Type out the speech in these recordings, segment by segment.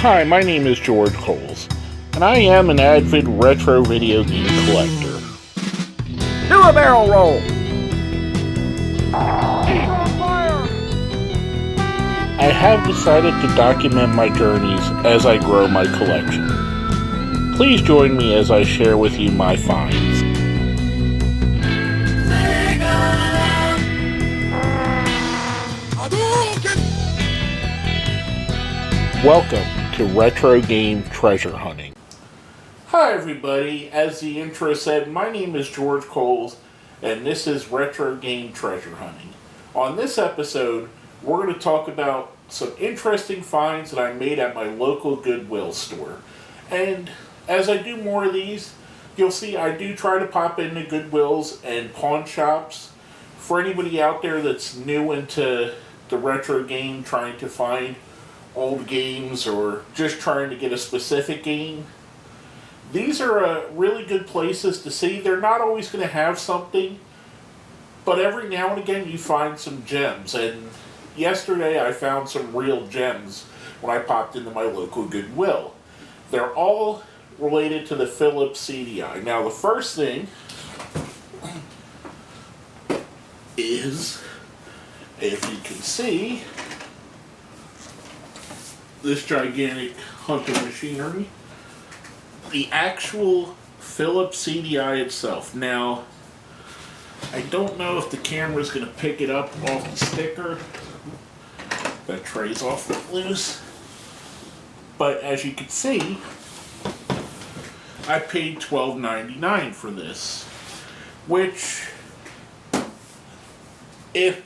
Hi, my name is George Coles, and I am an avid retro video game collector. Do a barrel roll! I have decided to document my journeys as I grow my collection. Please join me as I share with you my finds. Welcome to Retro Game Treasure Hunting. Hi everybody, as the intro said, my name is George Coles, and this is Retro Game Treasure Hunting. On this episode, we're going to talk about some interesting finds that I made at my local Goodwill store. And as I do more of these, you'll see I do try to pop into Goodwills and pawn shops. For anybody out there that's new into the retro game, trying to find old games or just trying to get a specific game, these are really good places to see. They're not always going to have something, but every now and again you find some gems. And yesterday I found some real gems when I popped into my local Goodwill. They're all related to the Philips CDI. Now the first thing is, if you can see, this gigantic hunting machinery, the actual Philips CDI itself. Now, I don't know if the camera's going to pick it up off the sticker. That tray's off loose. But as you can see, I paid $12.99 for this, which, if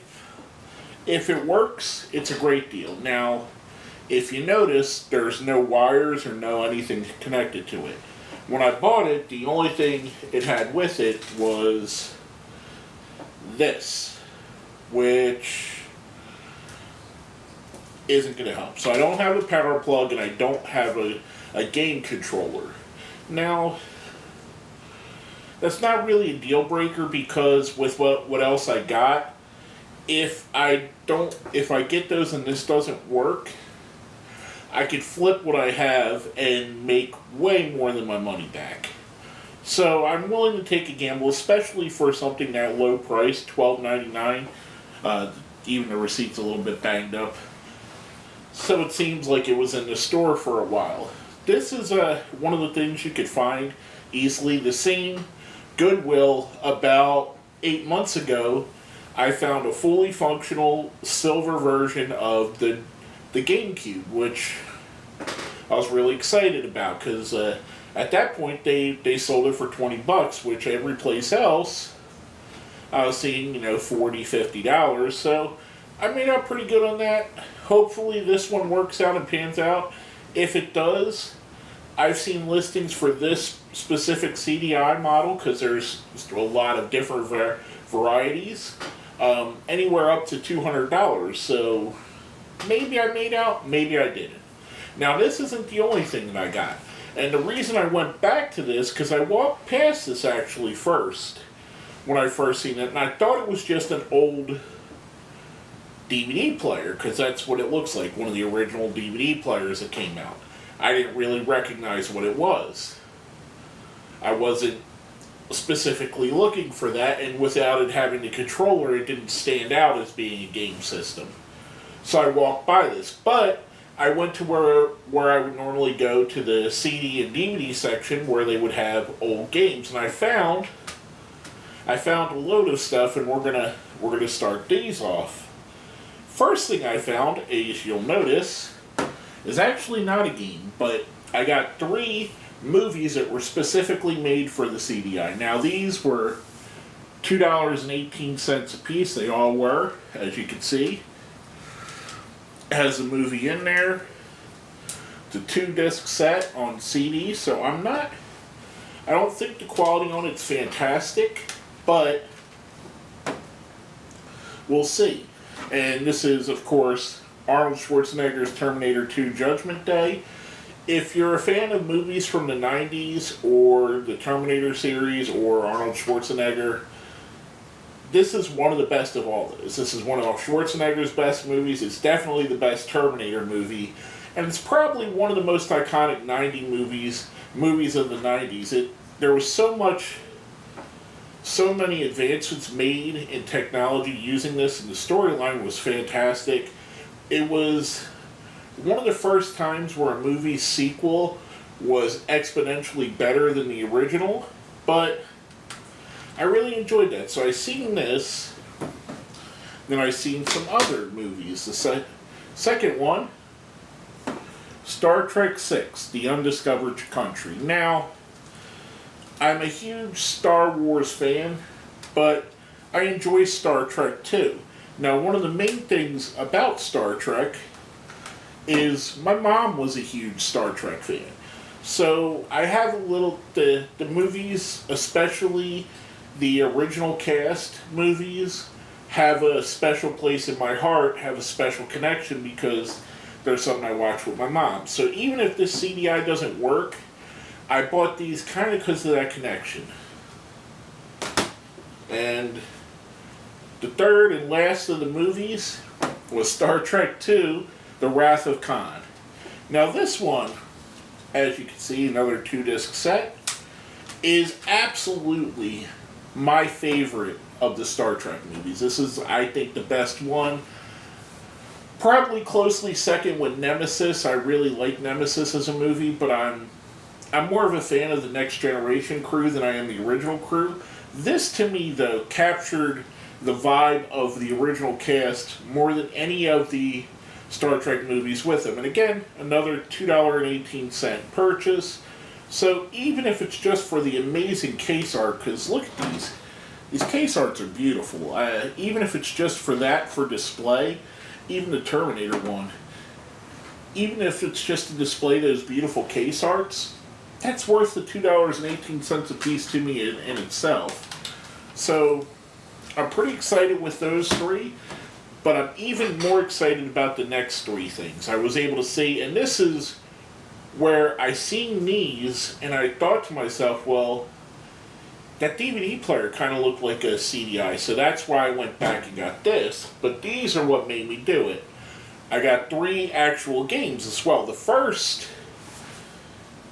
it works, it's a great deal. Now, if you notice, there's no wires or no anything connected to it. When I bought it, the only thing it had with it was this, which isn't going to help. So I don't have a power plug and I don't have a game controller. Now, that's not really a deal breaker, because with what else I got, if I get those and this doesn't work, I could flip what I have and make way more than my money back. So I'm willing to take a gamble, especially for something that low price, $12.99. Even the receipt's a little bit banged up. So it seems like it was in the store for a while. This is one of the things you could find easily. The same Goodwill, about 8 months ago, I found a fully functional silver version of the GameCube, which I was really excited about, because at that point they sold it for $20, which every place else I was seeing, $40, $50. So I made out pretty good on that. Hopefully this one works out and pans out. If it does, I've seen listings for this specific CDI model, because there's a lot of different varieties, anywhere up to $200. So maybe I made out, maybe I didn't. Now, this isn't the only thing that I got. And the reason I went back to this, because I walked past this actually first, when I first seen it, and I thought it was just an old DVD player, because that's what it looks like, one of the original DVD players that came out. I didn't really recognize what it was. I wasn't specifically looking for that, and without it having the controller, it didn't stand out as being a game system. So I walked by this, but I went to where I would normally go, to the CD and DVD section where they would have old games, and I found a load of stuff, and we're gonna start these off. First thing I found, as you'll notice, is actually not a game, but I got 3 movies that were specifically made for the CDI. Now these were $2.18 a piece. They all were, as you can see. Has a movie in there. It's a 2-disc set on CD, so I don't think the quality on it's fantastic, but we'll see. And this is, of course, Arnold Schwarzenegger's Terminator 2 Judgment Day. If you're a fan of movies from the 90s, or the Terminator series, or Arnold Schwarzenegger, this is one of the best of all those. This is one of Schwarzenegger's best movies. It's definitely the best Terminator movie. and it's probably one of the most iconic movies of the 90s. There was so many advancements made in technology using this, and the storyline was fantastic. It was one of the first times where a movie sequel was exponentially better than the original, but I really enjoyed that. So I seen this, then I seen some other movies. The second one, Star Trek VI, The Undiscovered Country. Now, I'm a huge Star Wars fan, but I enjoy Star Trek too. Now, one of the main things about Star Trek is my mom was a huge Star Trek fan. So I have the movies, especially the original cast movies, have a special place in my heart, have a special connection because they're something I watch with my mom. So even if this CDI doesn't work, I bought these kind of because of that connection. And the third and last of the movies was Star Trek II, The Wrath of Khan. Now this one, as you can see, another 2-disc set, is absolutely my favorite of the Star Trek movies. This is, I think, the best one. Probably closely second with Nemesis. I really like Nemesis as a movie, but I'm more of a fan of the Next Generation crew than I am the original crew. This, to me, though, captured the vibe of the original cast more than any of the Star Trek movies with them. And again, another $2.18 purchase. So even if it's just for the amazing case art, because look at these. These case arts are beautiful. Even if it's just for that, for display, even the Terminator one, even if it's just to display those beautiful case arts, that's worth the $2.18 a piece to me in itself. So I'm pretty excited with those three, but I'm even more excited about the next three things I was able to see. And this is where I seen these and I thought to myself, well, that DVD player kind of looked like a CDI, so that's why I went back and got this. But these are what made me do it. I got 3 actual games as well. The first,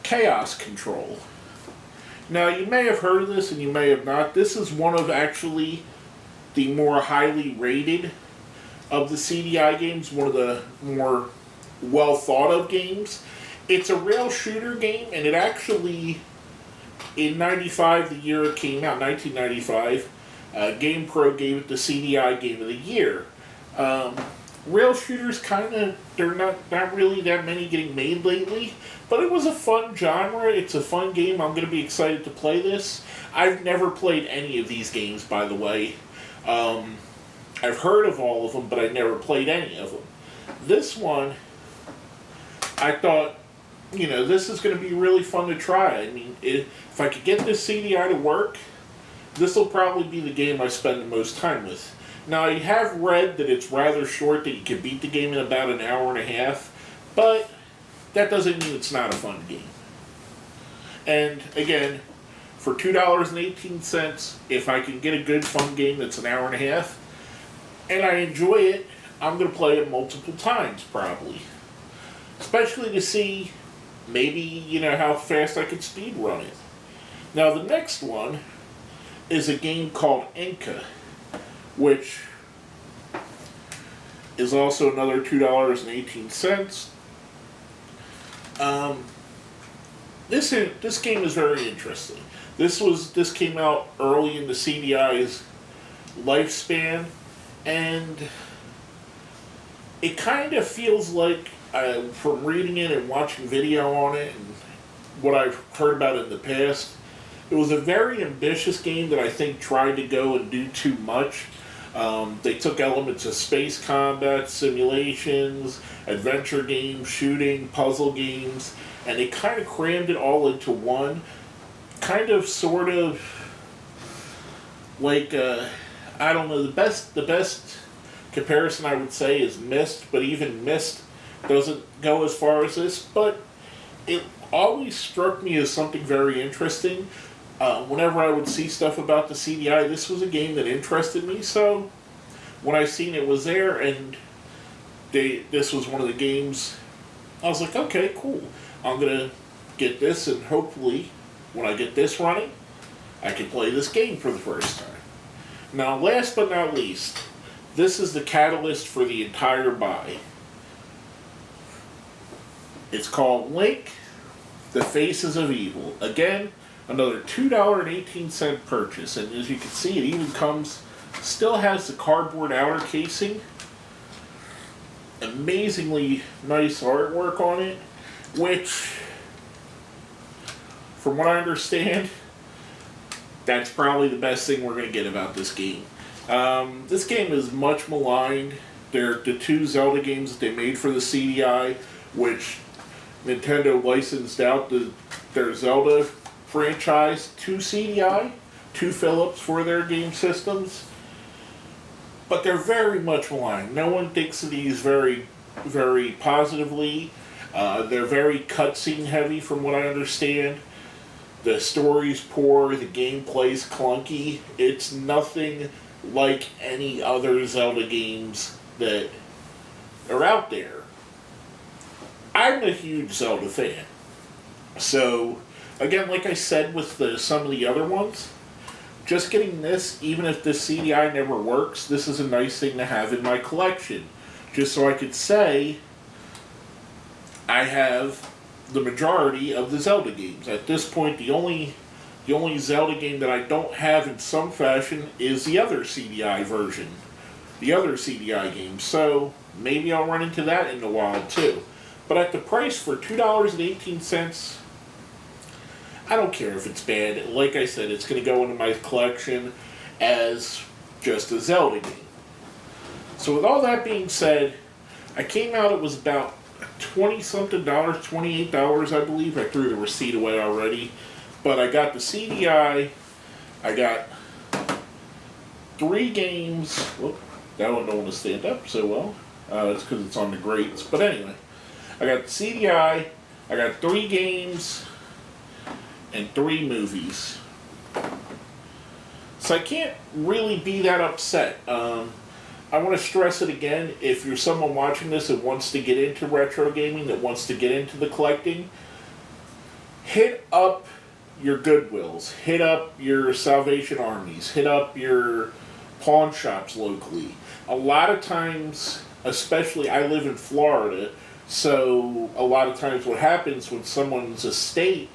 Chaos Control. Now, you may have heard of this and you may have not. This is one of actually the more highly rated of the CDI games, one of the more well thought of games. It's a rail shooter game, and it actually, in 95, the year it came out, 1995, GamePro gave it the CDI Game of the Year. Rail shooters they're not really that many getting made lately, but it was a fun genre. It's a fun game. I'm going to be excited to play this. I've never played any of these games, by the way. I've heard of all of them, but I never played any of them. This one, I thought, this is going to be really fun to try. I mean, if I could get this CDI to work, this will probably be the game I spend the most time with. Now, I have read that it's rather short, that you can beat the game in about an hour and a half, but that doesn't mean it's not a fun game. And, again, for $2.18, if I can get a good fun game that's an hour and a half, and I enjoy it, I'm going to play it multiple times, probably. Especially to see, maybe, how fast I could speed run it. Now, the next one is a game called Inca, which is also another $2.18. This game is very interesting. This came out early in the CDI's lifespan, and it kind of feels like, from reading it and watching video on it and what I've heard about it in the past, it was a very ambitious game that I think tried to go and do too much. They took elements of space combat, simulations, adventure games, shooting, puzzle games, and they kind of crammed it all into one. Kind of, sort of, like, I don't know, the best comparison I would say is Myst, but even Myst doesn't go as far as this, but it always struck me as something very interesting. Whenever I would see stuff about the CDI, this was a game that interested me, so when I seen it was there, and this was one of the games I was like, okay, cool. I'm gonna get this, and hopefully, when I get this running, I can play this game for the first time. Now, last but not least, this is the catalyst for the entire buy. It's called Link, The Faces of Evil. Again, another $2.18 purchase, and as you can see, it even still has the cardboard outer casing. Amazingly nice artwork on it, which, from what I understand, that's probably the best thing we're going to get about this game. This game is much maligned. They're the two Zelda games that they made for the CDI, which Nintendo licensed out their Zelda franchise to CDI, to Philips for their game systems. But they're very much maligned. No one thinks of these very, very positively. They're very cutscene heavy from what I understand. The story's poor, the gameplay's clunky. It's nothing like any other Zelda games that are out there. I'm a huge Zelda fan. So, again, like I said with some of the other ones, just getting this, even if this CDI never works, this is a nice thing to have in my collection. Just so I could say I have the majority of the Zelda games. At this point, the only Zelda game that I don't have in some fashion is the other CDI version. The other CDI game. So, maybe I'll run into that in a while too. But at the price for $2.18, I don't care if it's bad. Like I said, it's going to go into my collection as just a Zelda game. So with all that being said, I came out, it was about $20-something, $28 I believe. I threw the receipt away already. But I got the CDI, I got 3 games. Whoop, that one don't want to stand up so well. That's because it's on the grates. But anyway, I got the CDI, I got 3 games, and 3 movies. So I can't really be that upset. I want to stress it again, if you're someone watching this that wants to get into retro gaming, that wants to get into the collecting, hit up your Goodwills, hit up your Salvation Armies, hit up your pawn shops locally. A lot of times, especially I live in Florida, so a lot of times what happens when someone's estate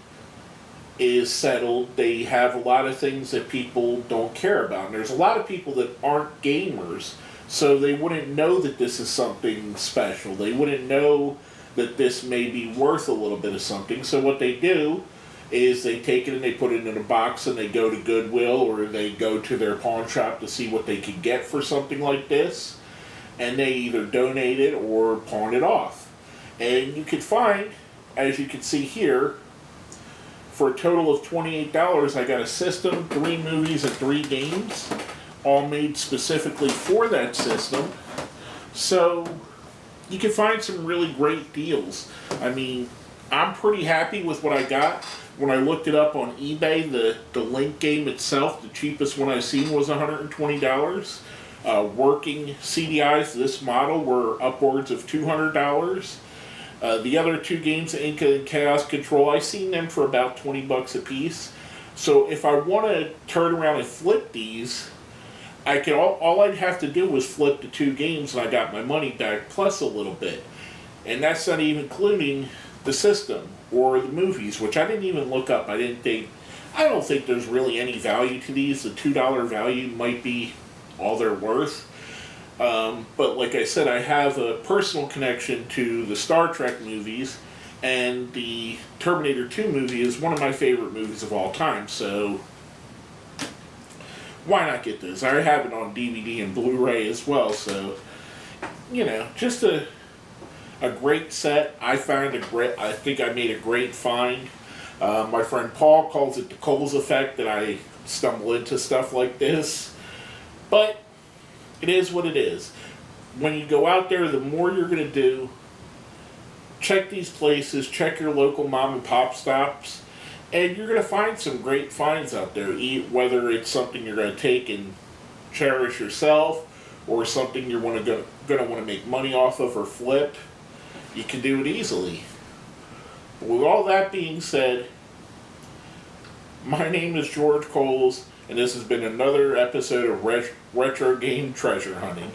is settled, they have a lot of things that people don't care about. And there's a lot of people that aren't gamers, so they wouldn't know that this is something special. They wouldn't know that this may be worth a little bit of something. So what they do is they take it and they put it in a box and they go to Goodwill or they go to their pawn shop to see what they could get for something like this. And they either donate it or pawn it off. And you can find, as you can see here, for a total of $28, I got a system, 3 movies, and 3 games, all made specifically for that system. So you can find some really great deals. I mean, I'm pretty happy with what I got. When I looked it up on eBay, the Link game itself, the cheapest one I've seen was $120. Working CDIs, this model, were upwards of $200. The other 2 games, Inca and Chaos Control, I've seen them for about $20 a piece. So if I want to turn around and flip these, I could all I'd have to do was flip the 2 games and I got my money back plus a little bit. And that's not even including the system or the movies, which I didn't even look up. I don't think there's really any value to these. The $2 value might be all they're worth. But like I said, I have a personal connection to the Star Trek movies, and the Terminator 2 movie is one of my favorite movies of all time, so why not get this? I have it on DVD and Blu-ray as well, so, you know, just a great set. I think I made a great find. My friend Paul calls it the Coles effect, that I stumble into stuff like this. But it is what it is. When you go out there, the more you're going to do, check these places, check your local mom and pop stops, and you're going to find some great finds out there, whether it's something you're going to take and cherish yourself, or something you're going to want to make money off of or flip. You can do it easily. But with all that being said, my name is George Coles, and this has been another episode of Retro Game Treasure Hunting.